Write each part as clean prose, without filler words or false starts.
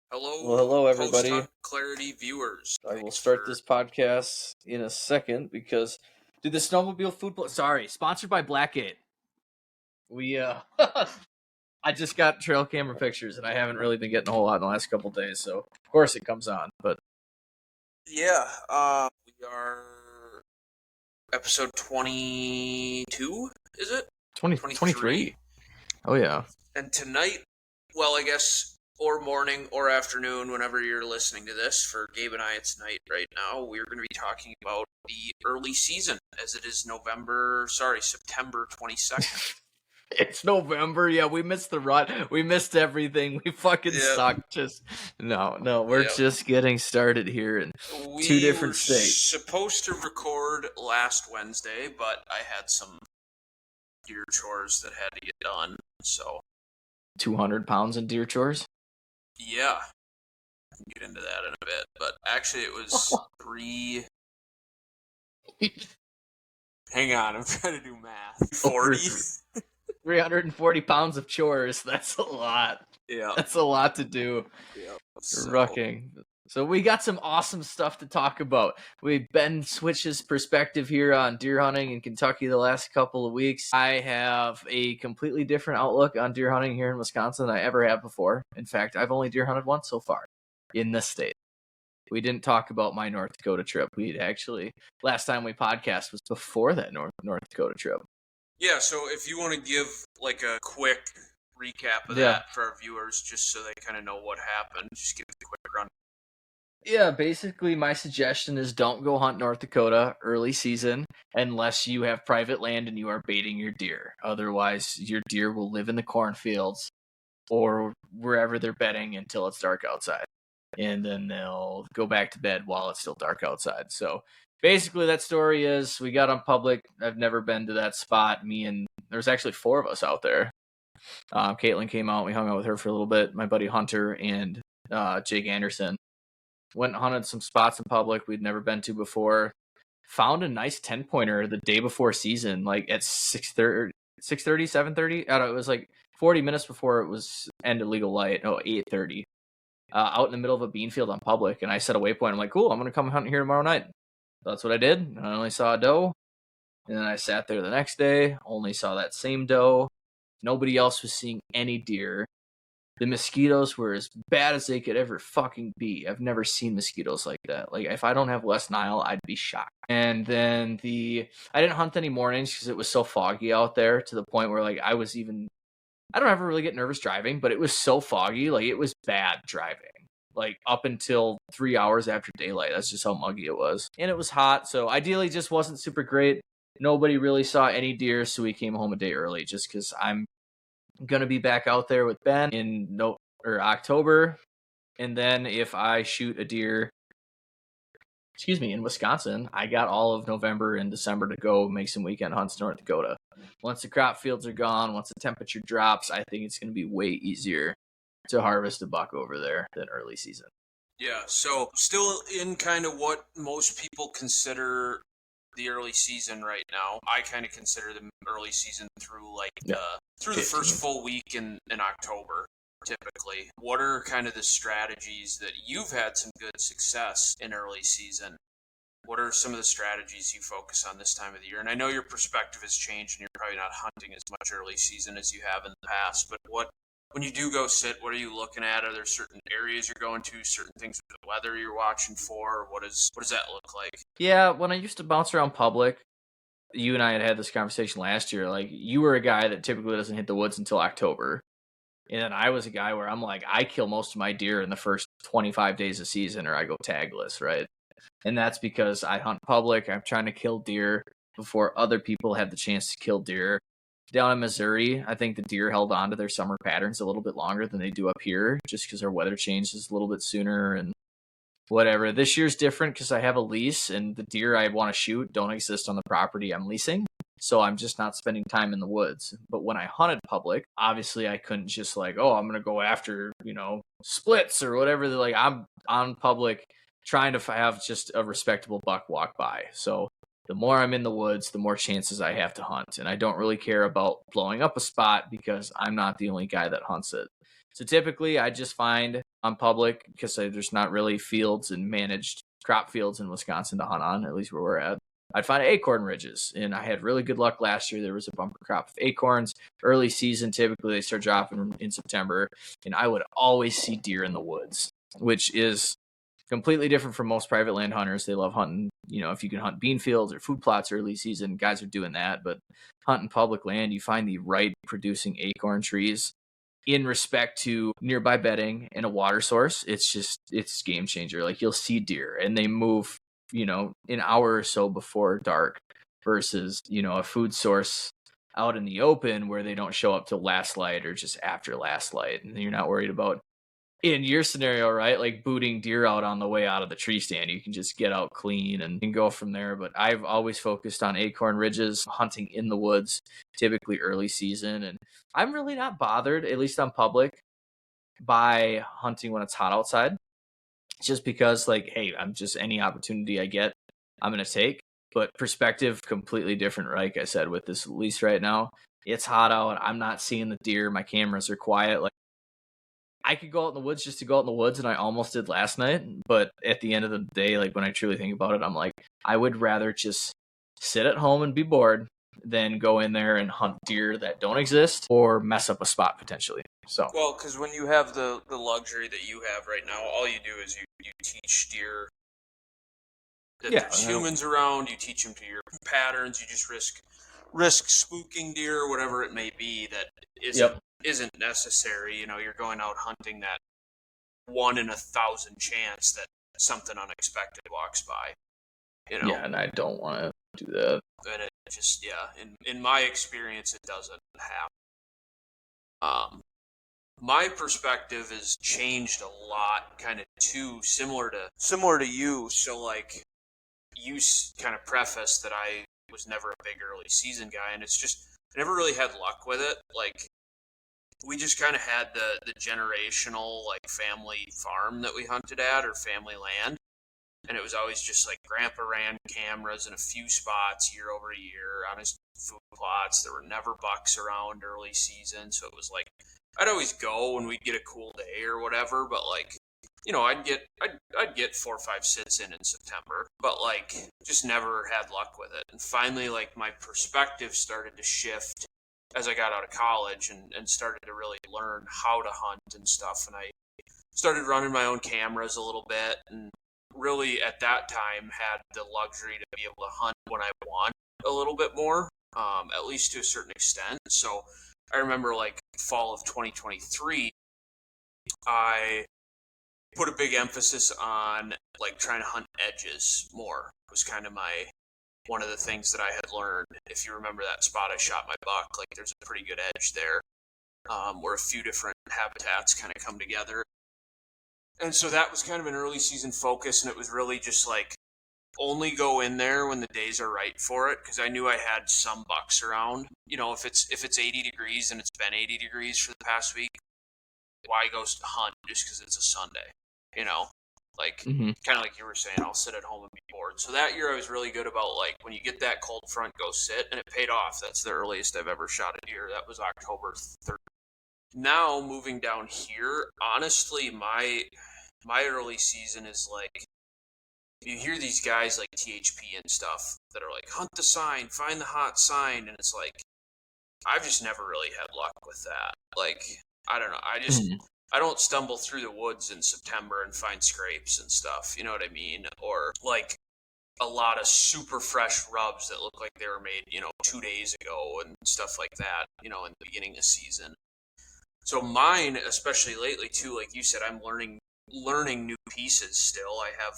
Well, Hello, hello, everybody. Post-Hunt Clarity viewers. I will start this podcast in a second because, dude, the snowmobile football. Sorry, sponsored by Blackgate. We, I just got trail camera pictures, and I haven't really been getting a whole lot in the last couple days, so of course it comes on. But Yeah, we are episode 22, is it? 23. Oh, yeah. And tonight, well, I guess, or morning or afternoon, whenever you're listening to this, for Gabe and I, it's night right now, we're going to be talking about the early season, as it is September 22nd. It's November. Yeah, we missed the run. We missed everything. We fucking suck. We're just getting started here in two different states. We were supposed to record last Wednesday, but I had some deer chores that had to get done, so. 200 pounds in deer chores? Yeah. I'll get into that in a bit, but actually it was 3... Hang on, I'm trying to do math. 40? 340 pounds of chores. That's a lot. Yeah. That's a lot to do. Yeah. Rucking. So we got some awesome stuff to talk about. Ben switches perspective here on deer hunting in Kentucky the last couple of weeks. I have a completely different outlook on deer hunting here in Wisconsin than I ever have before. In fact, I've only deer hunted once so far in this state. We didn't talk about my North Dakota trip. Last time we podcast was before that North Dakota trip. Yeah, so if you want to give like a quick recap of that for our viewers, just so they kind of know what happened, just give a quick run. Yeah, basically my suggestion is don't go hunt North Dakota early season unless you have private land and you are baiting your deer. Otherwise, your deer will live in the cornfields or wherever they're bedding until it's dark outside. And then they'll go back to bed while it's still dark outside. So basically that story is we got on public. I've never been to that spot. There's actually 4 of us out there. Caitlin came out. We hung out with her for a little bit. My buddy Hunter and Jake Anderson. Went and hunted some spots in public we'd never been to before. Found a nice 10-pointer the day before season, like at 6:30, 7:30. It was like 40 minutes before it was end of legal light. 8:30. Out in the middle of a bean field on public, and I set a waypoint. I'm like, cool, I'm going to come hunt here tomorrow night. That's what I did. I only saw a doe, and then I sat there the next day, only saw that same doe. Nobody else was seeing any deer. The mosquitoes were as bad as they could ever fucking be. I've never seen mosquitoes like that. Like, if I don't have West Nile, I'd be shocked. And then I didn't hunt any mornings because it was so foggy out there to the point where, like, I don't ever really get nervous driving, but it was so foggy. Like, it was bad driving. Like, up until 3 hours after daylight. That's just how muggy it was. And it was hot, so ideally just wasn't super great. Nobody really saw any deer, so we came home a day early just because I'm going to be back out there with Ben in October. And then if I shoot a deer, in Wisconsin, I got all of November and December to go make some weekend hunts in North Dakota. Once the crop fields are gone, once the temperature drops, I think it's going to be way easier to harvest a buck over there than early season. Yeah, so still in kind of what most people consider the early season right now. I kind of consider the early season through through the first full week in October, typically. What are kind of the strategies that you've had some good success in early season? What are some of the strategies you focus on this time of the year? And I know your perspective has changed and you're probably not hunting as much early season as you have in the past, but when you do go sit, what are you looking at? Are there certain areas you're going to, certain things with the weather you're watching for? What does that look like? Yeah, when I used to bounce around public, you and I had this conversation last year. Like, you were a guy that typically doesn't hit the woods until October. And then I was a guy where I'm like, I kill most of my deer in the first 25 days of season or I go tagless, right? And that's because I hunt public. I'm trying to kill deer before other people have the chance to kill deer. Down in Missouri, I think the deer held on to their summer patterns a little bit longer than they do up here, just because our weather changes a little bit sooner and whatever. This year's different because I have a lease, and the deer I want to shoot don't exist on the property I'm leasing, so I'm just not spending time in the woods. But when I hunted public, obviously I couldn't just I'm going to go after, splits or whatever. I'm on public trying to have just a respectable buck walk by. So the more I'm in the woods, the more chances I have to hunt. And I don't really care about blowing up a spot because I'm not the only guy that hunts it. So typically I just find on public, because there's not really fields and managed crop fields in Wisconsin to hunt on, at least where we're at. I'd find acorn ridges, and I had really good luck last year. There was a bumper crop of acorns. Early season, typically they start dropping in September, and I would always see deer in the woods, which is completely different from most private land hunters. They love hunting, if you can hunt bean fields or food plots early season, guys are doing that. But hunting public land, you find the right producing acorn trees in respect to nearby bedding and a water source. It's game changer. Like, you'll see deer and they move, an hour or so before dark versus, a food source out in the open where they don't show up till last light or just after last light. And you're not worried about, in your scenario, right, like booting deer out on the way out of the tree stand. You can just get out clean and go from there. But I've always focused on acorn ridges, hunting in the woods, typically early season. And I'm really not bothered, at least on public, by hunting when it's hot outside. Just because, like, hey, I'm just, any opportunity I get, I'm going to take. But perspective, completely different, like I said, with this lease right now. It's hot out. I'm not seeing the deer. My cameras are quiet. Like, I could go out in the woods just to go out in the woods, and I almost did last night. But at the end of the day, like, when I truly think about it, I'm like, I would rather just sit at home and be bored than go in there and hunt deer that don't exist or mess up a spot potentially. So, well, because when you have the luxury that you have right now, all you do is you teach deer that there's humans around. You teach them to your patterns. You just risk spooking deer or whatever it may be that isn't necessary. You're going out hunting that 1 in 1,000 chance that something unexpected walks by. Yeah, and I don't want to do that. And it just, in my experience, it doesn't happen. My perspective has changed a lot, kind of too, similar to you. So, like, you kind of prefaced that I was never a big early season guy, and it's just, I never really had luck with it. Like, we just kind of had the generational, like, family farm that we hunted at, or family land. And it was always just like Grandpa ran cameras in a few spots year over year on his food plots. There were never bucks around early season. So it was like, I'd always go when we'd get a cool day or whatever. But, like, I'd get 4 or 5 sits in September, but, like, just never had luck with it. And finally, like, my perspective started to shift as I got out of college and started to really learn how to hunt and stuff. And I started running my own cameras a little bit, and really at that time had the luxury to be able to hunt when I want a little bit more, at least to a certain extent. So I remember, like, fall of 2023, I put a big emphasis on, like, trying to hunt edges more. It was kind of one of the things that I had learned. If you remember that spot I shot my buck, like, there's a pretty good edge there, where a few different habitats kind of come together. And so that was kind of an early season focus, and it was really just, like, only go in there when the days are right for it, because I knew I had some bucks around. If it's 80 degrees and it's been 80 degrees for the past week, why go hunt just because it's a Sunday? Like, kind of like you were saying, I'll sit at home and be bored. So that year I was really good about, like, when you get that cold front, go sit, and it paid off. That's the earliest I've ever shot a deer. That was October 3rd. Now, moving down here, honestly, my early season is, like, you hear these guys like THP and stuff that are like, hunt the sign, find the hot sign, and it's like, I've just never really had luck with that. Like, I don't know, I don't stumble through the woods in September and find scrapes and stuff, you know what I mean? Or, like, a lot of super fresh rubs that look like they were made, 2 days ago and stuff like that, in the beginning of season. So mine, especially lately too, like you said, I'm learning new pieces still. I have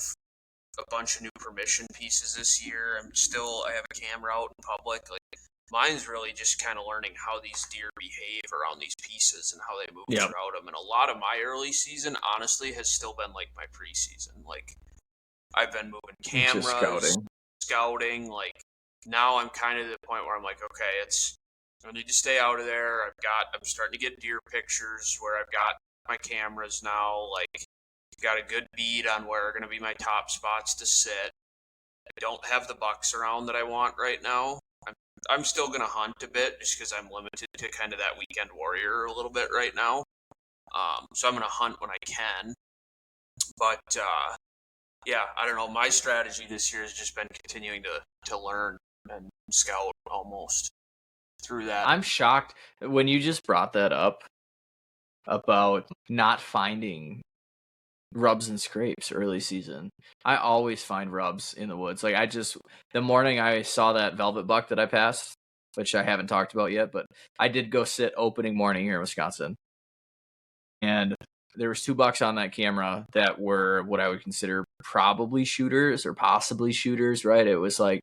a bunch of new permission pieces this year. I have a camera out in public. Like, mine's really just kind of learning how these deer behave around these pieces and how they move throughout them. And a lot of my early season, honestly, has still been like my preseason. Like, I've been moving cameras, scouting. Like, now I'm kind of at the point where I'm like, okay, I need to stay out of there. I'm starting to get deer pictures where I've got my cameras now. Like, got a good bead on where are going to be my top spots to sit. I don't have the bucks around that I want right now. I'm still going to hunt a bit just because I'm limited to kind of that weekend warrior a little bit right now. So I'm going to hunt when I can. But yeah, I don't know. My strategy this year has just been continuing to learn and scout almost through that. I'm shocked when you just brought that up about not finding rubs and scrapes early season. I always find rubs in the woods. Like the morning I saw that velvet buck that I passed, which I haven't talked about yet, but I did go sit opening morning here in Wisconsin. And there was 2 bucks on that camera that were what I would consider probably shooters or possibly shooters, right? It was like,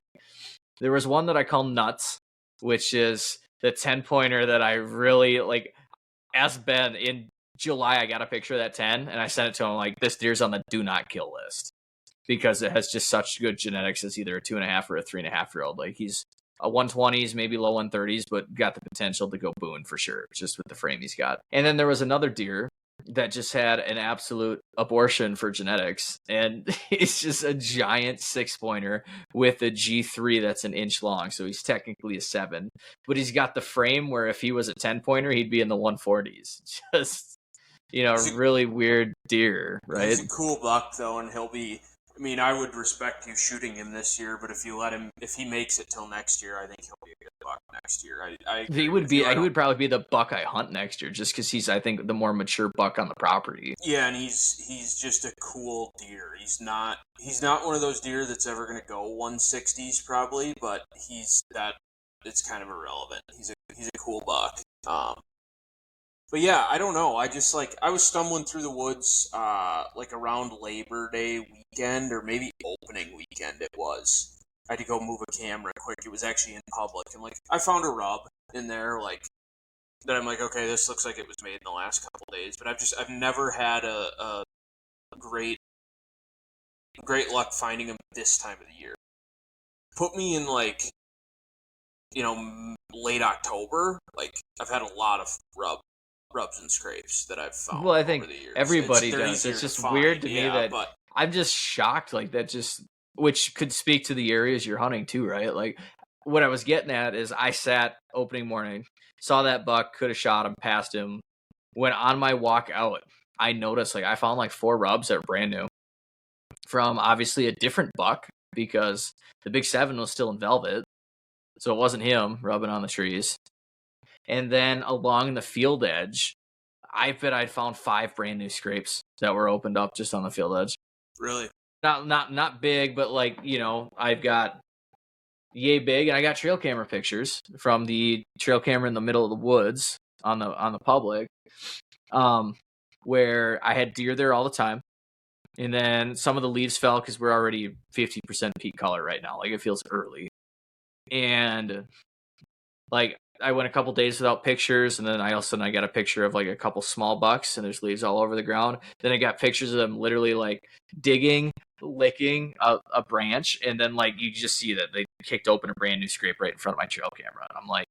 there was one that I call nuts, which is the 10-pointer that I really like. As Ben in July, I got a picture of that 10 and I sent it to him like, this deer's on the do not kill list because it has just such good genetics as either a 2.5 or a 3.5-year-old. Like he's a 120s, maybe low 130s, but got the potential to go boon for sure, just with the frame he's got. And then there was another deer that just had an absolute abortion for genetics, and it's just a giant 6-pointer with a G3 that's an inch long, so he's technically a 7, but he's got the frame where if he was a 10-pointer, he'd be in the 140s. Just, really weird deer, right? He's a cool buck, though, and he'll be... I mean, I would respect you shooting him this year, but if he makes it till next year, I think he'll be a good buck next year. He would probably be the buck I hunt next year, just because he's, I think, the more mature buck on the property. Yeah, and he's just a cool deer. He's not one of those deer that's ever going to go 160s probably, but it's kind of irrelevant. He's a cool buck. But yeah, I don't know. I was stumbling through the woods, around Labor Day weekend, or maybe opening weekend it was. I had to go move a camera quick. It was actually in public. And, I found a rub in there, that I'm like, okay, this looks like it was made in the last couple days. But I've never had a great luck finding them this time of the year. Put me in, late October. I've had a lot of rubs and scrapes that I've found. Well, I think over the years. everybody does. It's just weird to me that I'm just shocked, which could speak to the areas you're hunting too, right? What I was getting at is I sat opening morning, saw that buck, could have shot him, passed him. When on my walk out, I noticed I found 4 rubs that were brand new from obviously a different buck because the big 7 was still in velvet, so it wasn't him rubbing on the trees. And then along the field edge, I bet I'd found 5 brand new scrapes that were opened up just on the field edge. Really? Not big, but I've got yay big, and I got trail camera pictures from the trail camera in the middle of the woods on the public, where I had deer there all the time. And then some of the leaves fell because we're already 50% peak color right now. It feels early. And I went a couple days without pictures, and then all of a sudden I got a picture of a couple small bucks, and there's leaves all over the ground. Then I got pictures of them literally digging, licking a branch, and then you just see that they kicked open a brand new scrape right in front of my trail camera. And I'm like,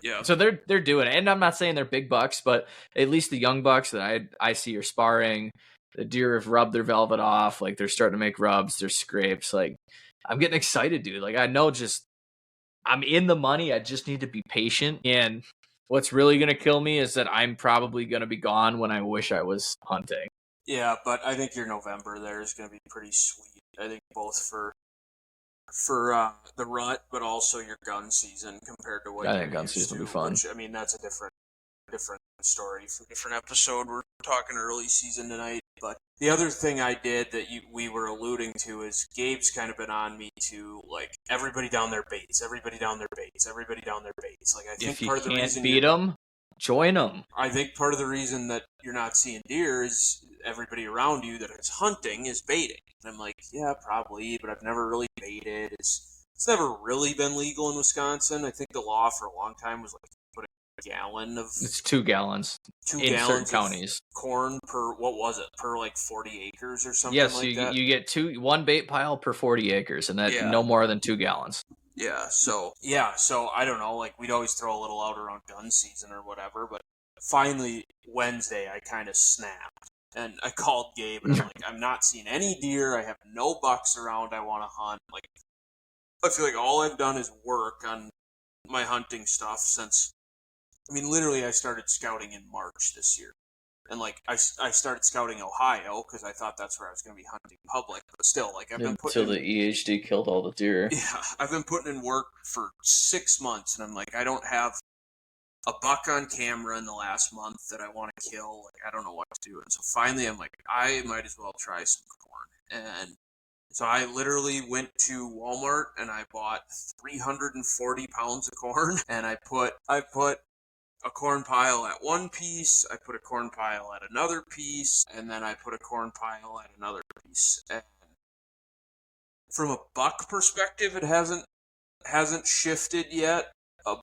yeah. So they're doing it, and I'm not saying they're big bucks, but at least the young bucks that I see are sparring. The deer have rubbed their velvet off, they're starting to make rubs, their scrapes. I'm getting excited, dude. I know I'm in the money. I just need to be patient. And what's really going to kill me is that I'm probably going to be gone when I wish I was hunting. Yeah, but I think your November there is going to be pretty sweet. I think both for the rut, but also your gun season compared to what I think gun season will be fun. Which, that's a different story for a different episode. We're talking early season tonight. But the other thing I did that we were alluding to is Gabe's kind of been on me to everybody down their baits, everybody down their baits, everybody down their baits. I think if you can't beat them, join them. I think part of the reason that you're not seeing deer is everybody around you that is hunting is baiting. And I'm like, yeah, probably, but I've never really baited. It's never really been legal in Wisconsin. I think the law for a long time was putting a gallon of... It's 2 gallons. 2 in gallons certain counties. Corn per, what was it, per 40 acres or something yes, that? You get 1 bait pile per 40 acres, and that no more than 2 gallons. Yeah, so I don't know, we'd always throw a little out around gun season or whatever, but finally Wednesday I kind of snapped. And I called Gabe, and I'm I'm not seeing any deer. I have no bucks around I want to hunt. I feel all I've done is work on my hunting stuff since I mean, literally, I started scouting in March this year. And, like, I started scouting Ohio because I thought that's where I was going to be hunting public. But still, like, I've been Until putting the in, EHD killed all the deer. yeah, I've been putting in work for 6 months. And I'm like, I don't have a buck on camera in the last month that I want to kill. Like, I don't know what to do. And so finally, I'm like, I might as well try some corn. And so I literally went to Walmart and I bought 340 pounds of corn, and I put a corn pile at one piece, I put a corn pile at another piece, and then I put a corn pile at another piece. And from a buck perspective, it hasn't shifted yet a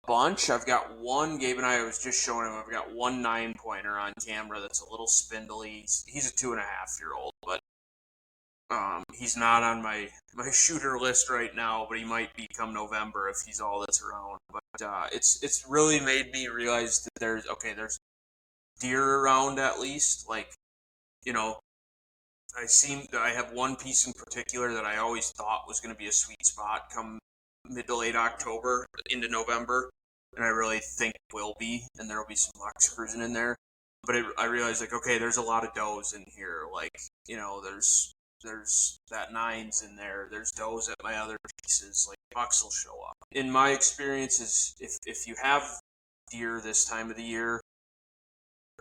bunch. I've got one. Gabe and I was just showing him. I've got one 9-pointer on camera that's a little spindly. He's a 2.5-year-old, but he's not on my shooter list right now. But he might be come November if he's all that's around. But it's really made me realize that there's deer around at least. Like, you know, I have one piece in particular that I always thought was going to be a sweet spot come mid to late October into November, and I really think will be, and there will be some bucks cruising in there. But I realized, like, okay, there's a lot of does in here. Like, you know, there's that 9's in there. There's does at my other pieces. Like, bucks will show up. In my experience, if you have deer this time of the year,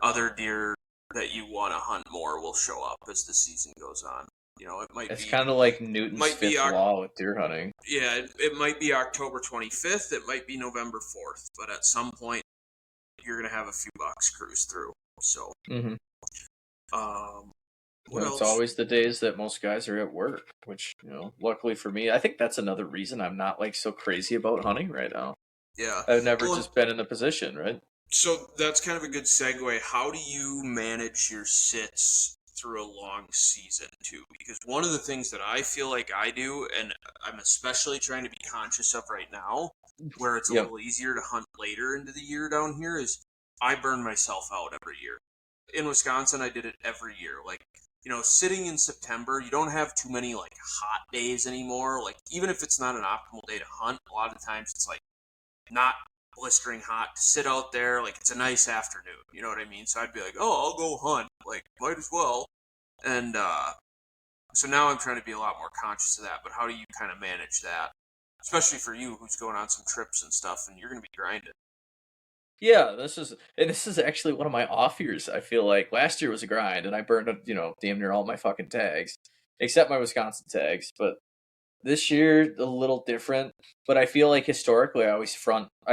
other deer that you want to hunt more will show up as the season goes on. You know, It's kind of like Newton's might be fifth law with deer hunting. yeah, it might be October 25th, it might be November 4th, but at some point you're gonna have a few bucks cruise through. So, Mm-hmm. What It's else? always the days that most guys are at work, which, luckily for me, I think that's another reason I'm not like so crazy about hunting right now. Yeah. I've never Well, just been in the position, right? so that's kind of a good segue. How do you manage your sits through a long season too? Because one of the things that I feel like I do, and I'm especially trying to be conscious of right now, where it's a Yep. little easier to hunt later into the year down here, is I burn myself out every year. In Wisconsin, I did it every year. Like, sitting in September, you don't have too many like hot days anymore. Like, even if it's not an optimal day to hunt, a lot of times it's like not blistering hot to sit out there. Like, it's a nice afternoon. You know what I mean? So I'd be like, oh, I'll go hunt. Like, might as well. And so now I'm trying to be a lot more conscious of that. But how do you kind of manage that? Especially for you who's going on some trips and stuff and you're going to be grinding. Yeah, this is actually one of my off years. I feel like last year was a grind, and I burned, damn near all my fucking tags, except my Wisconsin tags. But this year a little different. But I feel like historically, I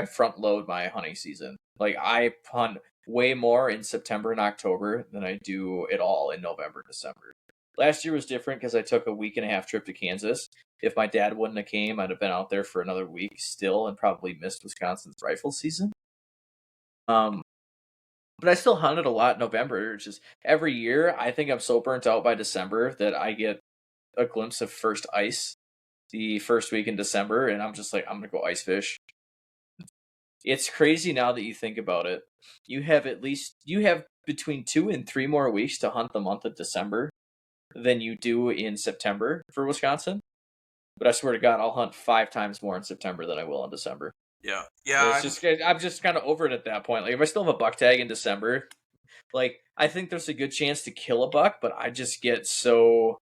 front load my hunting season. Like, I hunt way more in September and October than I do at all in November, December. Last year was different because I took a week and a half trip to Kansas. If my dad wouldn't have came, I'd have been out there for another week still and probably missed Wisconsin's rifle season. But I still hunted a lot in November. It's just every year, I think I'm so burnt out by December that I get a glimpse of first ice the first week in December, and I'm just like, I'm gonna go ice fish. It's crazy now that you think about it. You have between 2 and 3 more weeks to hunt the month of December than you do in September for Wisconsin. But I swear to God, I'll hunt 5 times more in September than I will in December. Yeah. I'm just kind of over it at that point. Like, if I still have a buck tag in December, like, I think there's a good chance to kill a buck, but I just get so,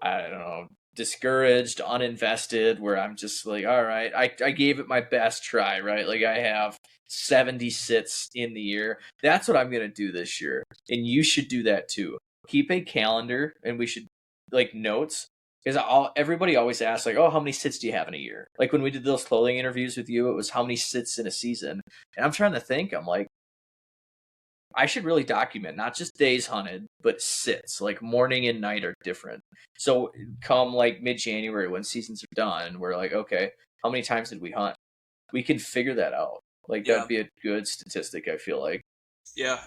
I don't know, discouraged, uninvested, where I'm just like, all right, I gave it my best try, right? Like, I have 70 sits in the year. That's what I'm going to do this year. And you should do that too. Keep a calendar, and we should, like, notes. Because everybody always asks, like, oh, how many sits do you have in a year? Like, when we did those clothing interviews with you, it was how many sits in a season. And I'm trying to think, I'm like, I should really document not just days hunted, but sits. Like, morning and night are different. So come like mid-January when seasons are done, we're like, okay, how many times did we hunt? We can figure that out. Like, Yeah. that'd be a good statistic, I feel like. Yeah.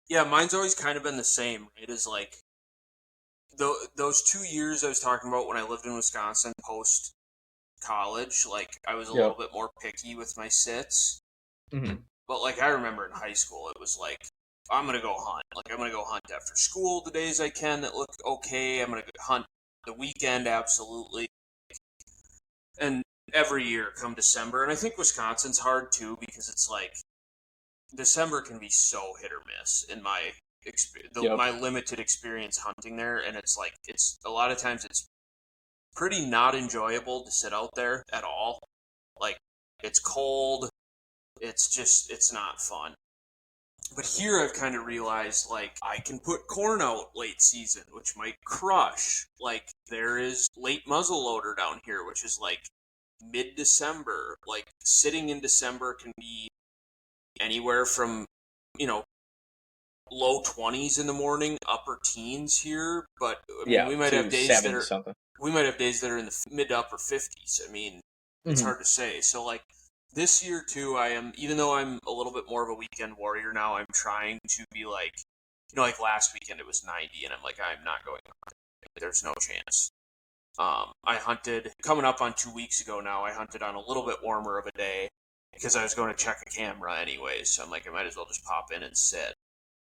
Yeah, mine's always kind of been the same, right? Is like those 2 years I was talking about when I lived in Wisconsin post college, like I was a little bit more picky with my sits. Mm-hmm. But like I remember in high school, it was like I'm gonna go hunt. Like I'm gonna go hunt after school the days I can that look okay. I'm gonna go hunt the weekend absolutely. And every year come December, and I think Wisconsin's hard too because it's like December can be so hit or miss in my my limited experience hunting there, and it's a lot of times it's pretty not enjoyable to sit out there at all. Like, it's cold, it's not fun. But here I've kind of realized, I can put corn out late season, which might crush. There is late muzzleloader down here, which is mid-December. Sitting in December can be anywhere from, low 20s in the morning, upper teens here. But I mean, we might have days that are in the mid to upper 50s. I mean, it's hard to say. So this year too, even though I'm a little bit more of a weekend warrior now, I'm trying to be last weekend it was 90, and I'm not going hunting. There's no chance. I hunted coming up on 2 weeks ago now. I hunted on a little bit warmer of a day because I was going to check a camera anyways. So I'm I might as well just pop in and sit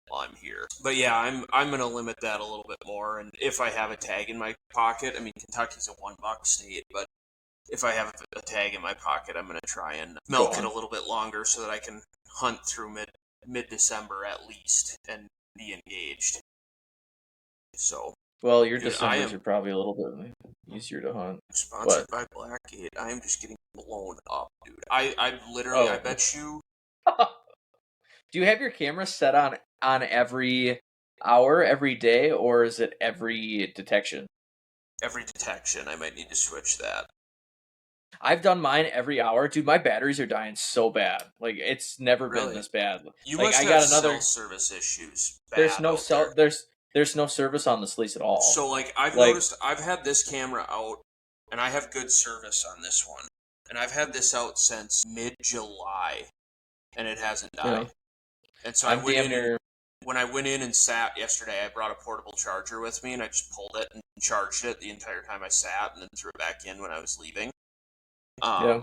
while I'm here. But yeah, I'm going to limit that a little bit more. And if I have a tag in my pocket, I mean, Kentucky's a $1 state, but if I have a tag in my pocket, I'm going to try and milk it a little bit longer so that I can hunt through mid-December at least and be engaged. So, well, your Decembers are probably a little bit easier to hunt. Sponsored by Blackgate. I am just getting blown up, dude. I literally, I bet you. Do you have your camera set on every hour, every day, or is it every detection? Every detection. I might need to switch that. I've done mine every hour. Dude, my batteries are dying so bad. It's never been this bad. You must have cell service issues. There's no there's no service on this lease at all. So I've noticed I've had this camera out, and I have good service on this one, and I've had this out since mid-July, and it hasn't died. Yeah. And so when I went in and sat yesterday, I brought a portable charger with me, and I just pulled it and charged it the entire time I sat, and then threw it back in when I was leaving. Yeah,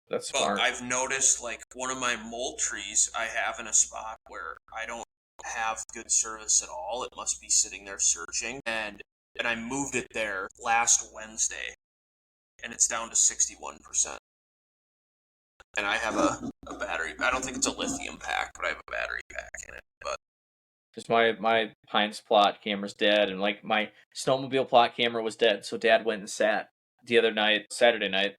that's smart. But I've noticed one of my mole trees I have in a spot where I don't have good service at all. It must be sitting there searching, and I moved it there last Wednesday, and it's down to 61%. And I have a battery. I don't think it's a lithium pack, but I have a battery pack in it. But just my Pines plot camera's dead, and my snowmobile plot camera was dead. So Dad went and sat the other night, Saturday night,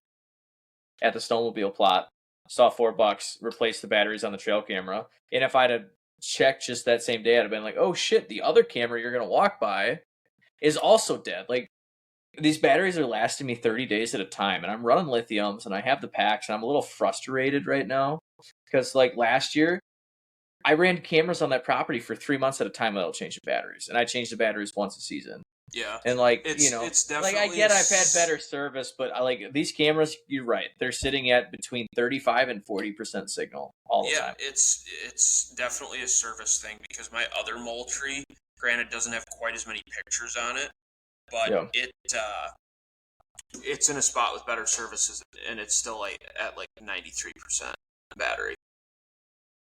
at the snowmobile plot, saw $4, replaced the batteries on the trail camera. And if I'd have checked just that same day, I'd have been like, oh shit, the other camera you're going to walk by is also dead. These batteries are lasting me 30 days at a time, and I'm running lithiums, and I have the packs, and I'm a little frustrated right now because last year, I ran cameras on that property for 3 months at a time without changing batteries, and I changed the batteries once a season. Yeah, and it's definitely I get I've had better service, but these cameras. You're right; they're sitting at between 35 and 40% signal all the time. Yeah, it's definitely a service thing because my other mole tree, granted, doesn't have quite as many pictures on it, but it's in a spot with better services, and it's still at 93% battery.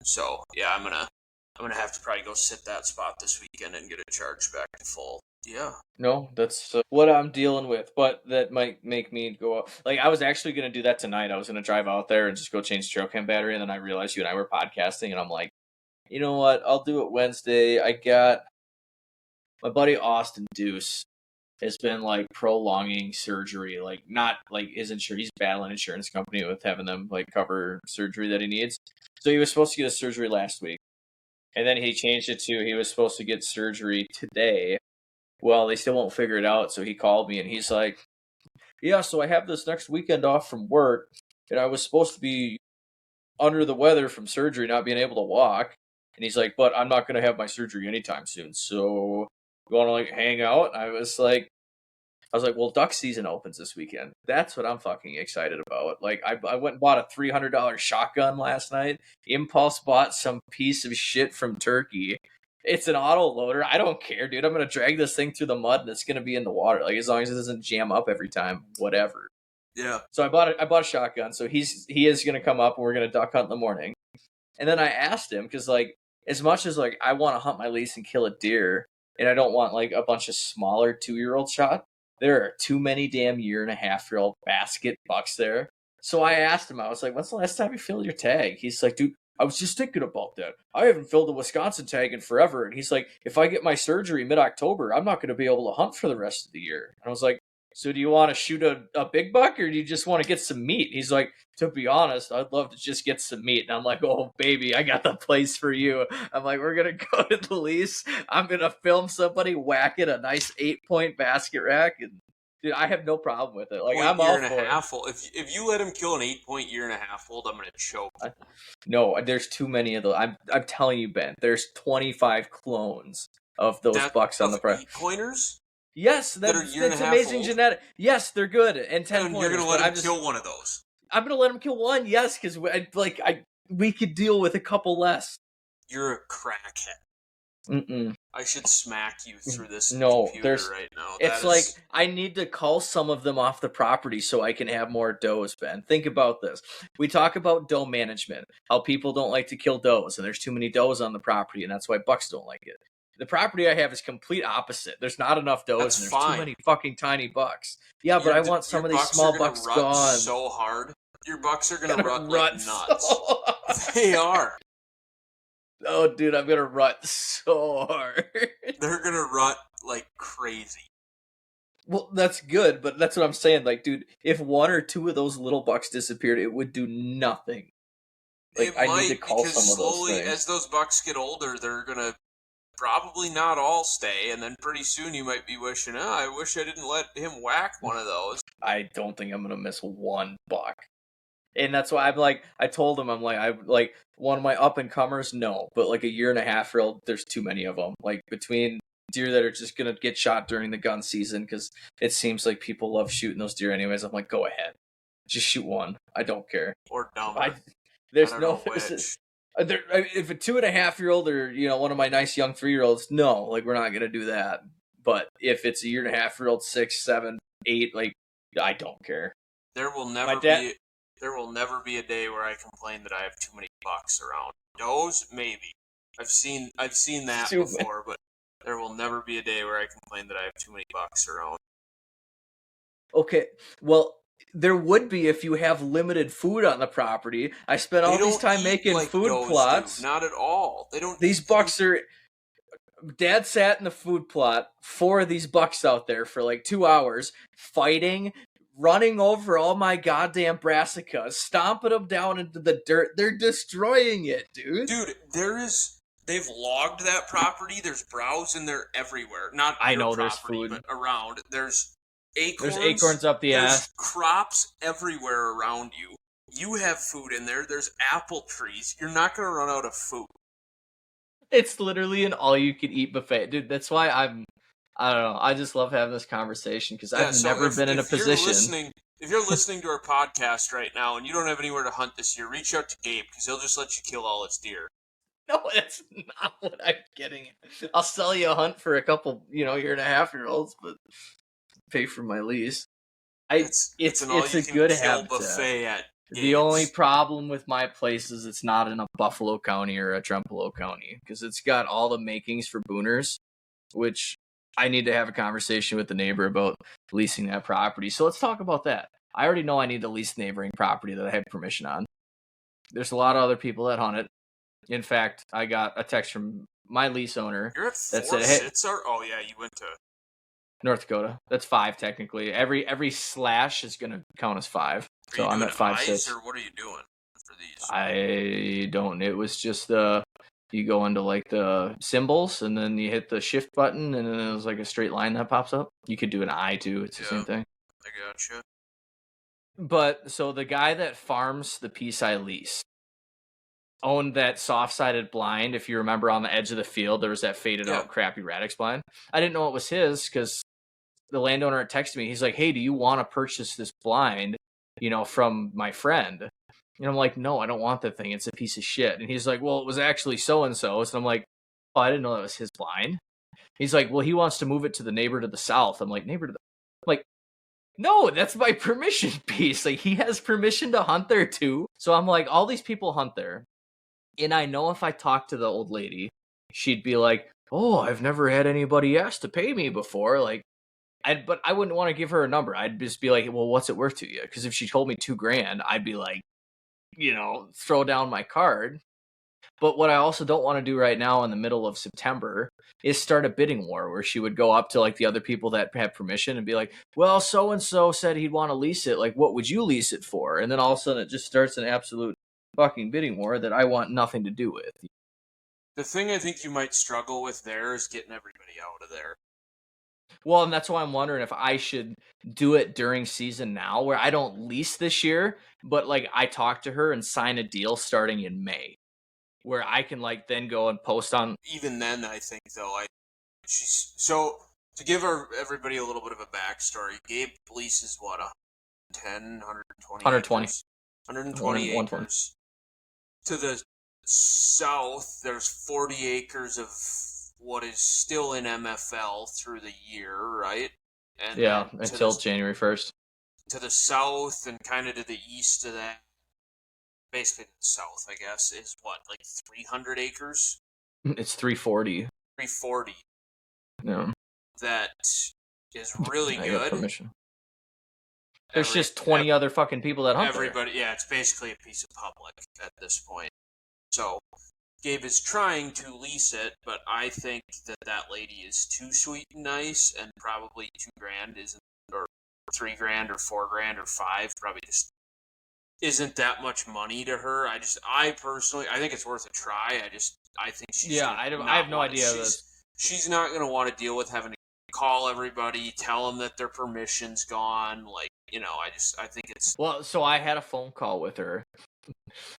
So yeah, I'm gonna have to probably go sit that spot this weekend and get it charged back to full. Yeah. No, that's what I'm dealing with, but that might make me go up. I was actually going to do that tonight. I was going to drive out there and just go change the trail cam battery, and then I realized you and I were podcasting, and I'm like, you know what? I'll do it Wednesday. I got my buddy Austin Deuce has been prolonging surgery, not his insurance. He's battling insurance company with having them cover surgery that he needs. So he was supposed to get a surgery last week, and then he changed it to he was supposed to get surgery today. Well, they still won't figure it out, so he called me, and he's like, yeah, so I have this next weekend off from work, and I was supposed to be under the weather from surgery, not being able to walk, and he's like, but I'm not going to have my surgery anytime soon, so you want to, hang out? And I was like, well, duck season opens this weekend. That's what I'm fucking excited about. I went and bought a $300 shotgun last night, impulse bought some piece of shit from Turkey. It's an auto loader. I don't care, dude. I'm going to drag this thing through the mud, and it's going to be in the water. As long as it doesn't jam up every time, whatever. Yeah. So I bought a shotgun. So he is going to come up, and we're going to duck hunt in the morning. And then I asked him, because, as much as, I want to hunt my lease and kill a deer, and I don't want, a bunch of smaller 2-year-old shot, there are too many damn 1.5-year-old basket bucks there. So I asked him, I was like, when's the last time you filled your tag? He's like, dude, I was just thinking about that. I haven't filled a Wisconsin tag in forever. And he's like, if I get my surgery mid-October, I'm not going to be able to hunt for the rest of the year. And I was like, so do you want to shoot a big buck or do you just want to get some meat? He's like, to be honest, I'd love to just get some meat. And I'm like, oh, baby, I got the place for you. I'm like, we're going to go to the lease. I'm going to film somebody whacking a nice 8-point basket rack. And dude, I have no problem with it. Like, I'm all for it. If you let him kill an 8-point year and a half old, I'm going to choke. No, there's too many of those. I'm telling you, Ben, there's 25 clones of those bucks on the press. 8-pointers? Yes, that's amazing genetic. Yes, they're good. And 10 pointers. You're going to let him kill one of those. I'm going to let him kill one, yes, because we could deal with a couple less. You're a crackhead. Mm-mm. I should smack you through this computer right now. It's like, I need to call some of them off the property so I can have more does, Ben. Think about this. We talk about doe management, how people don't like to kill does, and there's too many does on the property, and that's why bucks don't like it. The property I have is complete opposite. There's not enough does, and there's too many fucking tiny bucks. Yeah, but I want some of these small bucks gone. So hard. Your bucks are going to rut like nuts. So they are. Oh, dude, I'm going to rut so hard. They're going to rut like crazy. Well, that's good, but that's what I'm saying. Like, dude, if one or two of those little bucks disappeared, it would do nothing. Like, I need to call some of those things. As those bucks get older, they're going to probably not all stay, and then pretty soon you might be wishing, I wish I didn't let him whack one of those. I don't think I'm going to miss one buck. And that's why I told him, one of my up-and-comers, no. But, like, a year-and-a-half-year-old, there's too many of them. Like, between deer that are just going to get shot during the gun season, because it seems like people love shooting those deer anyways. I'm like, go ahead. Just shoot one. I don't care. Or dumber. There's no... If a 2.5-year-old or, one of my nice young 3-year-olds, no. Like, we're not going to do that. But if it's a year-and-a-half-year-old, 6, 7, 8, like, I don't care. There will never be a day where I complain that I have too many bucks around. Does, maybe. I've seen that before, but there will never be a day where I complain that I have too many bucks around. Okay, well, there would be if you have limited food on the property. I spent all this time making food plots. Not at all. They don't. These bucks are... Dad sat in the food plot, 4 of these bucks out there for like 2 hours, fighting, running over all my goddamn brassicas, stomping them down into the dirt. They're destroying it, dude. Dude, they've logged that property. There's browse in there everywhere. Not I know property, there's food, but around. There's acorns. There's acorns up the ass. There's crops everywhere around you. You have food in there. There's apple trees. You're not going to run out of food. It's literally an all-you-can-eat buffet. Dude, that's why I don't know. I just love having this conversation because I've never been in a position. If you're listening to our podcast right now and you don't have anywhere to hunt this year, reach out to Gabe because he'll just let you kill all its deer. No, that's not what I'm getting at. I'll sell you a hunt for a couple, year-and-a-half-year-olds, but pay for my lease. It's a good habitat. Buffet at the only problem with my place is it's not in a Buffalo County or a Trempealeau County because it's got all the makings for booners, which I need to have a conversation with the neighbor about leasing that property. So let's talk about that. I already know I need to lease neighboring property that I have permission on. There's a lot of other people that hunt it. In fact, I got a text from my lease owner that said, "Hey, oh yeah, you went to North Dakota. That's 5 technically. Every slash is going to count as 5. So I'm at 5, 6. Or what are you doing for these? I don't. It was just you go into like the symbols and then you hit the shift button and then it was like a straight line that pops up. You could do an I too. It's the same thing. I gotcha. But so the guy that farms the piece I lease owned that soft-sided blind. If you remember on the edge of the field, there was that faded out crappy Radix blind. I didn't know it was his because the landowner had texted me. He's like, hey, do you want to purchase this blind, from my friend? And I'm like, no, I don't want that thing. It's a piece of shit. And he's like, well, it was actually so-and-so. So I'm like, oh, I didn't know that was his blind. He's like, well, he wants to move it to the neighbor to the south. I'm like, no, that's my permission piece. Like, he has permission to hunt there too. So I'm like, all these people hunt there. And I know if I talk to the old lady, she'd be like, oh, I've never had anybody ask to pay me before. Like, but I wouldn't want to give her a number. I'd just be like, well, what's it worth to you? Because if she told me $2,000, I'd be like, throw down my card. But what I also don't want to do right now in the middle of September is start a bidding war where she would go up to like the other people that have permission and be like, well, so-and-so said he'd want to lease it. Like, what would you lease it for? And then all of a sudden it just starts an absolute fucking bidding war that I want nothing to do with. The thing I think you might struggle with there is getting everybody out of there. Well, and that's why I'm wondering if I should do it during season now where I don't lease this year, but like I talk to her and sign a deal starting in May where I can like then go and post on. Even then, I think though, she's so to give everybody a little bit of a backstory. Gabe leases what 120 120 acres? 120 acres. To the south, there's 40 acres of what is still in MFL through the year, right? And yeah, until January 1st. To the south and kind of to the east of that, basically to the south, I guess, is what, like 300 acres? It's 340. 340. Yeah. That is really good. There's just 20 other fucking people that hunt everybody there. Yeah, it's basically a piece of public at this point. So Gabe is trying to lease it, but I think that lady is too sweet and nice, and probably $2,000 isn't, or $3,000 or $4,000 or $5,000 probably just isn't that much money to her. I personally, I think it's worth a try. I think she's I have no idea. She's not going to want to deal with having to call everybody, tell them that their permission's gone. Like, you know, I think it's... Well, so I had a phone call with her,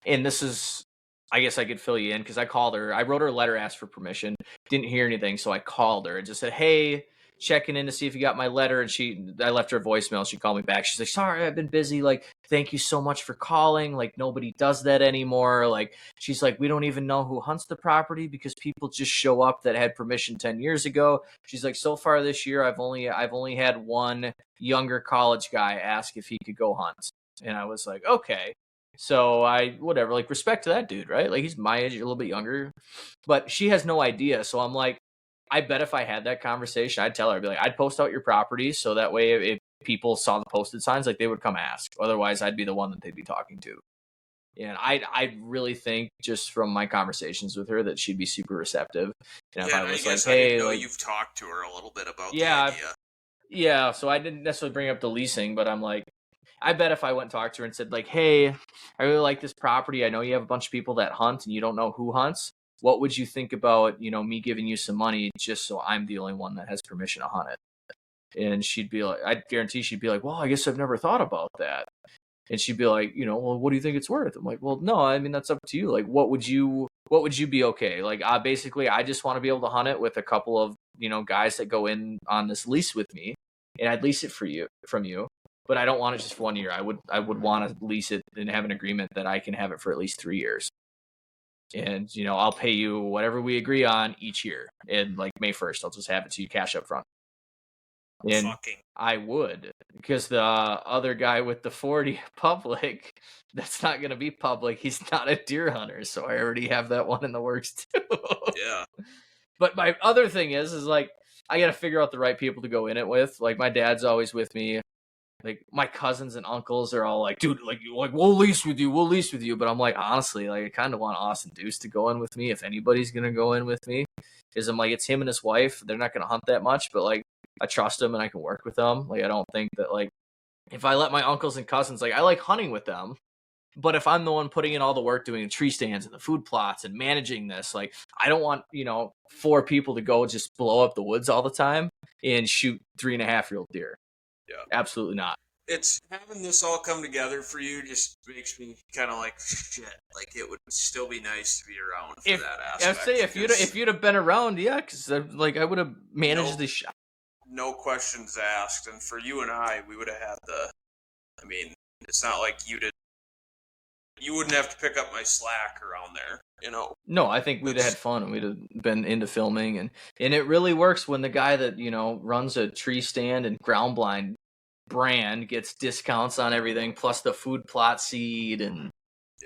and this is, I guess I could fill you in, because I called her. I wrote her a letter, asked for permission, didn't hear anything, so I called her and just said, hey, checking in to see if you got my letter. And I left her a voicemail. She called me back. She's like, sorry, I've been busy. Like, thank you so much for calling. Like, nobody does that anymore. Like, she's like, we don't even know who hunts the property because people just show up that had permission 10 years ago. She's like, so far this year, I've only had one younger college guy ask if he could go hunt. And I was like, okay. So whatever, like, respect to that dude, right? Like, he's my age, a little bit younger, but she has no idea. So I'm like, I bet if I had that conversation, I'd tell her, I'd be like, I'd post out your property so that way if people saw the posted signs, like, they would come ask. Otherwise, I'd be the one that they'd be talking to. And I really think just from my conversations with her that she'd be super receptive. And if I was like, hey, I know you've talked to her a little bit about the idea. Yeah, so I didn't necessarily bring up the leasing, but I'm like, I bet if I went and talked to her and said, like, hey, I really like this property. I know you have a bunch of people that hunt and you don't know who hunts. What would you think about, me giving you some money just so I'm the only one that has permission to hunt it? And she'd be like, I guarantee she'd be like, well, I guess I've never thought about that. And she'd be like, well, what do you think it's worth? I'm like, well, no, I mean, that's up to you. Like, what would you be okay? Like, basically, I just want to be able to hunt it with a couple of, guys that go in on this lease with me, and I'd lease it from you. But I don't want it just for 1 year. I would want to lease it and have an agreement that I can have it for at least 3 years. And, I'll pay you whatever we agree on each year. And like May 1st, I'll just have it to you cash up front. And I would, because the other guy with the 40 public, that's not going to be public. He's not a deer hunter. So I already have that one in the works too. Yeah. But my other thing is like, I got to figure out the right people to go in it with. Like, my dad's always with me. Like, my cousins and uncles are all like, dude, like we'll lease with you. But I'm like, honestly, like, I kind of want Austin Deuce to go in with me if anybody's going to go in with me. Because I'm like, it's him and his wife. They're not going to hunt that much, but like, I trust them and I can work with them. Like, I don't think that, like, if I let my uncles and cousins, like, I like hunting with them. But if I'm the one putting in all the work, doing the tree stands and the food plots and managing this, like, I don't want, 4 people to go just blow up the woods all the time and shoot 3.5-year-old deer. Yeah. Absolutely not. It's having this all come together for you just makes me kind of like, shit. Like, it would still be nice to be around for that aspect. I'd say if you'd have been around, yeah, because like I would have managed the shot. No questions asked, and for you and I, we would have had I mean, it's not like you wouldn't have to pick up my slack around there, No, I think we'd have had fun and we'd have been into filming, and it really works when the guy that, runs a tree stand and ground blind brand gets discounts on everything plus the food plot seed, and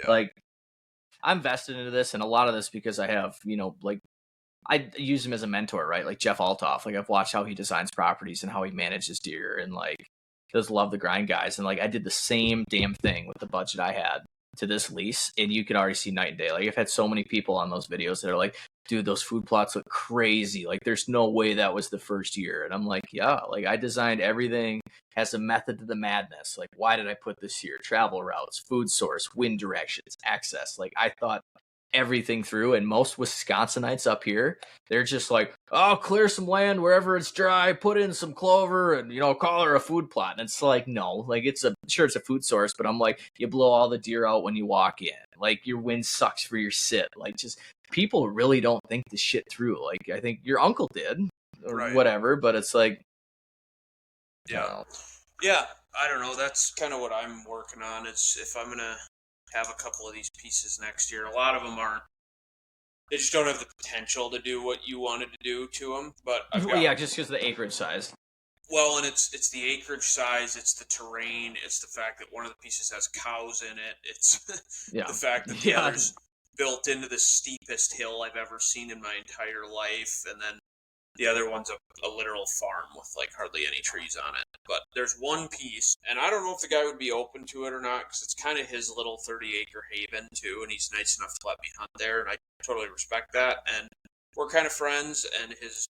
like, I'm vested into this and a lot of this because I have, like, I use him as a mentor, right? Like Jeff Altoff, like, I've watched how he designs properties and how he manages deer, and like, does love the grind guys, and like, I did the same damn thing with the budget I had. to this lease, and you can already see night and day. Like, I've had so many people on those videos that are like, dude, those food plots look crazy. Like, there's no way that was the first year. And I'm like, yeah, like, I designed everything, has a method to the madness. Like, why did I put this here? Travel routes, food source, wind directions, access. Like, I thought everything through, and most Wisconsinites up here, they're just like, oh, clear some land wherever it's dry, put in some clover, and call her a food plot. And it's like, no, like, it's a food source, but I'm like, you blow all the deer out when you walk in, like, your wind sucks for your sit. Like, just people really don't think this shit through. Like, I think your uncle did or whatever, but it's like, yeah, yeah, I don't know, that's kind of what I'm working on. It's if I'm gonna have a couple of these pieces next year. A lot of them aren't. They just don't have the potential to do what you wanted to do to them. But just because of the acreage size. Well, and it's the acreage size, it's the terrain, it's the fact that one of the pieces has cows in it. It's the fact that the other's built into the steepest hill I've ever seen in my entire life, and then the other one's a literal farm with like hardly any trees on it. But there's one piece, and I don't know if the guy would be open to it or not, because it's kind of his little 30-acre haven too, and he's nice enough to let me hunt there, and I totally respect that. And we're kind of friends, and his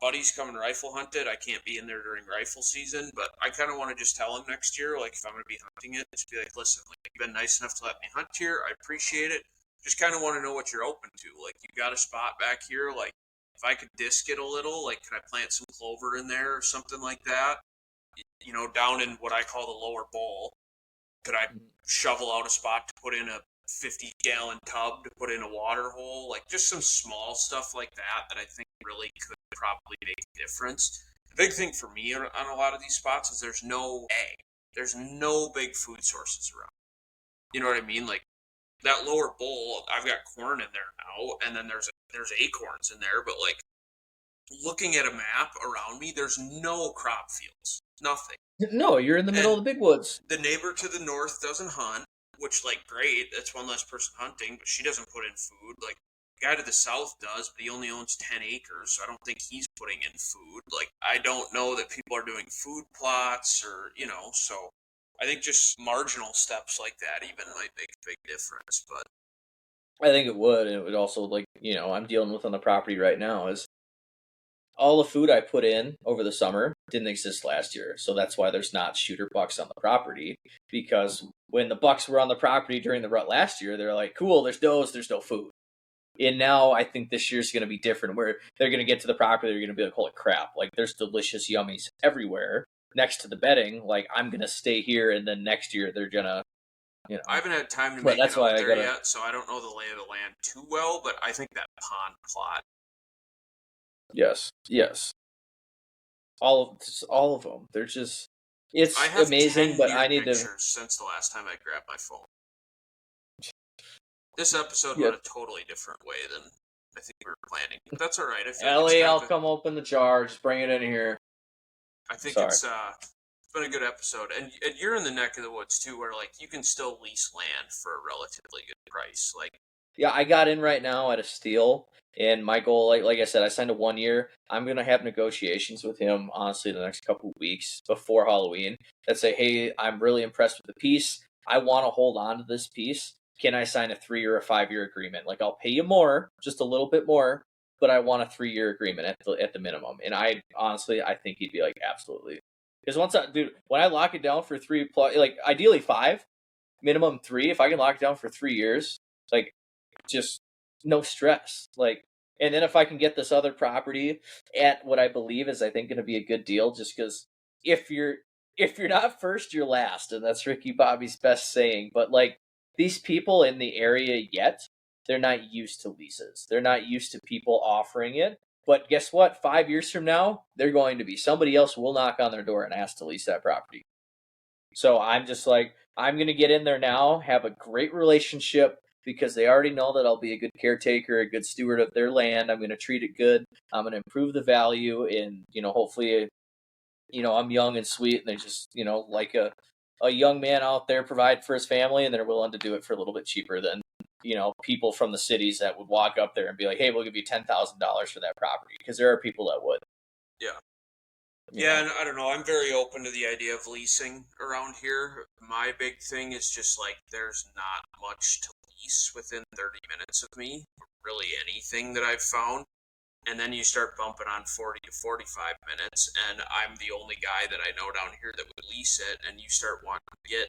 buddies come and rifle hunt it. I can't be in there during rifle season, but I kind of want to just tell him next year, like, if I'm going to be hunting it, just be like, listen, like, you've been nice enough to let me hunt here. I appreciate it. Just kind of want to know what you're open to. Like, you got a spot back here, like, if I could disc it a little, like, could I plant some clover in there or something like that? Down in what I call the lower bowl. Could I shovel out a spot to put in a 50-gallon tub to put in a water hole? Like, just some small stuff like that I think really could probably make a difference. The big thing for me on a lot of these spots is there's no ag. There's no big food sources around. You know what I mean? Like, that lower bowl, I've got corn in there now, and then there's acorns in there, but like, looking at a map around me, there's no crop fields. Nothing. No, you're in the middle of the big woods. The neighbor to the north doesn't hunt, which, like, great, that's one less person hunting, but she doesn't put in food. Like, the guy to the south does, but he only owns 10 acres, so I don't think he's putting in food. Like, I don't know that people are doing food plots or, so I think just marginal steps like that even might make a big difference. But I think it would, and it would also, like, I'm dealing with on the property right now is all the food I put in over the summer didn't exist last year. So that's why there's not shooter bucks on the property, because when the bucks were on the property during the rut last year, they're like, cool, there's no food. And now I think this year's going to be different, where they're going to get to the property, they're going to be like, holy crap, like, there's delicious yummies everywhere next to the bedding. Like, I'm going to stay here, and then next year they're going to, I haven't had time to make it out there yet, so I don't know the lay of the land too well, but I think that pond plot. Yes. All of them. They're just, it's amazing, but I need to. Since the last time I grabbed my phone. This episode went a totally different way than I think we were planning. But that's all right. Ellie, I'll come open the jar. Just bring it in here. I think it's been a good episode. And you're in the neck of the woods, too, where, like, you can still lease land for a relatively good price. Like, yeah, I got in right now at a steal. And my goal, like I said, I signed a 1 year. I'm going to have negotiations with him, honestly, the next couple of weeks before Halloween that say, hey, I'm really impressed with the piece. I want to hold on to this piece. Can I sign a 3 or a 5 year agreement? Like, I'll pay you more, just a little bit more, but I want a 3 year agreement at the minimum. And I think he'd be like, absolutely. Because when I lock it down for 3 plus, like, ideally 5, minimum 3, if I can lock it down for 3 years, like, just no stress. Like, and then if I can get this other property at what I believe is, I think, going to be a good deal, just because if you're not first, you're last, and that's Ricky Bobby's best saying. But, like, these people in the area yet, they're not used to leases. They're not used to people offering it. But guess what? 5 years from now, they're going to be. Somebody else will knock on their door and ask to lease that property. So I'm just like, I'm going to get in there now, have a great relationship, because they already know that I'll be a good caretaker, a good steward of their land. I'm going to treat it good. I'm going to improve the value, and, hopefully, I'm young and sweet, and they just, like a young man out there provide for his family, and they're willing to do it for a little bit cheaper than, people from the cities that would walk up there and be like, hey, we'll give you $10,000 for that property, because there are people that would. Yeah. Yeah, and I don't know. I'm very open to the idea of leasing around here. My big thing is just like there's not much to lease within 30 minutes of me, really anything that I've found. And then you start bumping on 40 to 45 minutes, and I'm the only guy that I know down here that would lease it, and you start wanting to get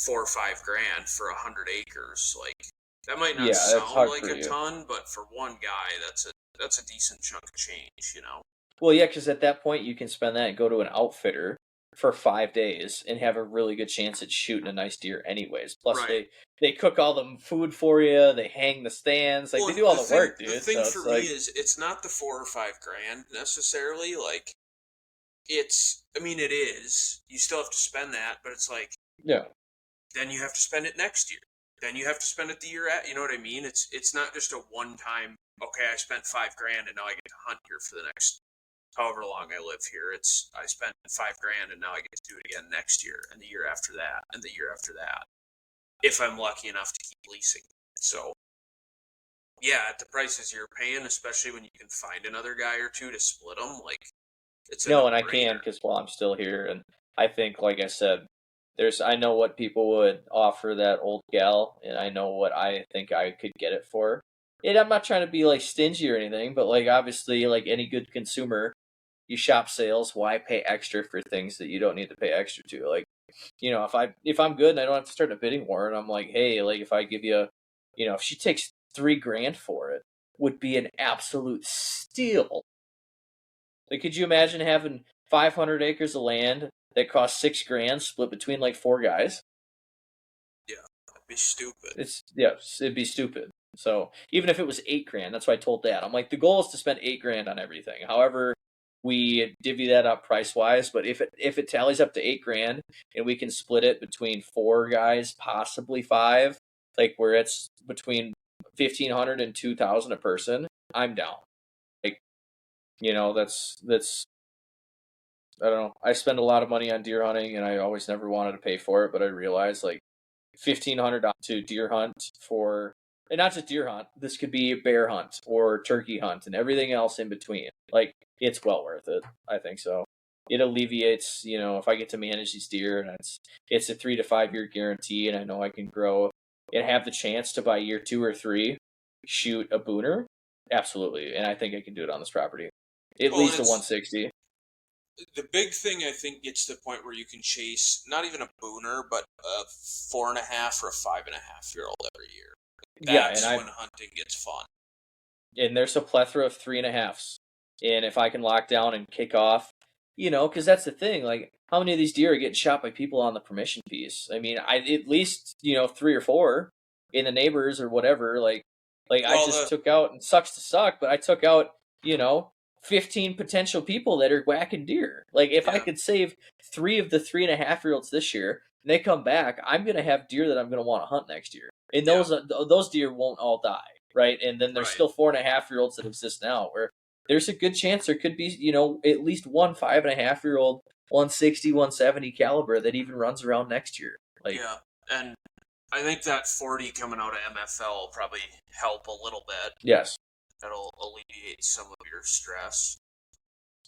4 or 5 grand for 100 acres. Like, that might not Yeah, that's sound hard like for a you. ton, but for one guy, that's a decent chunk of change, you know? Well, yeah, because at that point you can spend that and go to an outfitter for 5 days and have a really good chance at shooting a nice deer, anyways. Plus, Right. they cook all the food for you. They hang the stands. Like they Well, do all the work, the dude. thing So for it's me like, is it's not the 4 or 5 grand necessarily. Like, I mean, it is. You still have to spend that, but it's like, yeah, then you have to spend it next year. Then you have to spend it the year at. You know what I mean? It's not just a one time. Okay, I spent 5 grand and now I get to hunt here for the next however long I live here. It's I spent 5 grand and now I get to do it again next year and the year after that and the year after that. If I'm lucky enough to keep leasing. So yeah, at the prices you're paying, especially when you can find another guy or two to split them, like it's a no, no and I can brainer. because well, I'm still here, and I think, like I said, I know what people would offer that old gal, and I know what I think I could get it for. And I'm not trying to be like stingy or anything, but like obviously, like any good consumer, you shop sales. Why pay extra for things that you don't need to pay extra to? Like, if I'm good and I don't have to start a bidding war, and I'm like, hey, like if I give you, if she takes 3 grand for it, would be an absolute steal. Like, could you imagine having 500 acres of land that costs 6 grand split between like 4 guys? Yeah, that'd be stupid. It'd be stupid. So even if it was 8 grand, that's what I told Dad. I'm like, the goal is to spend 8 grand on everything. However, we divvy that up price wise. But if it tallies up to 8 grand and we can split it between 4 guys, possibly five, like where it's between 1,500 and 2,000 a person, I'm down. Like, that's I don't know. I spend a lot of money on deer hunting, and I always never wanted to pay for it. But I realized like $1,500 to deer hunt for, and not just deer hunt. This could be bear hunt or turkey hunt and everything else in between. Like it's well worth it. I think so. It alleviates, if I get to manage these deer, and it's a 3 to 5 year guarantee, and I know I can grow and have the chance to by year 2 or 3 shoot a booner. Absolutely, and I think I can do it on this property. At Well, least and a it's 160. the big thing. I think gets to the point where you can chase not even a booner, but a 4.5 or a 5.5 year old every year. Yeah, and That's I when hunting gets fun. and there's a plethora of 3.5s. And if I can lock down and kick off, because that's the thing. Like, how many of these deer are getting shot by people on the permission piece? I mean, I at least 3 or 4 in the neighbors or whatever. Like I Well, just took out, and sucks to suck, but I took out 15 potential people that are whacking deer. Like, if I yeah, could save 3 of the 3.5-year-olds this year, and they come back, I'm gonna have deer that I'm gonna want to hunt next year, and yeah, those deer won't all die. Right, and then there's right. still 4.5-year-olds that exist now, where there's a good chance there could be, at least one 5.5-year-old 160, 170 caliber that even runs around next year. Like, Yeah, and I think that 40 coming out of MFL will probably help a little bit. yes. That'll alleviate some of your stress.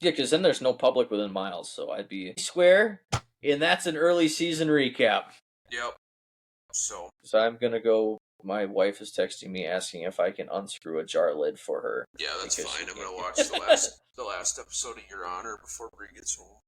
Yeah, because then there's no public within miles, so I'd be square, and that's an early season recap. Yep. So So I'm gonna go. My wife is texting me asking if I can unscrew a jar lid for her. yeah, that's Because she fine. I'm can't gonna get watch the last episode of Your Honor before Bree gets home.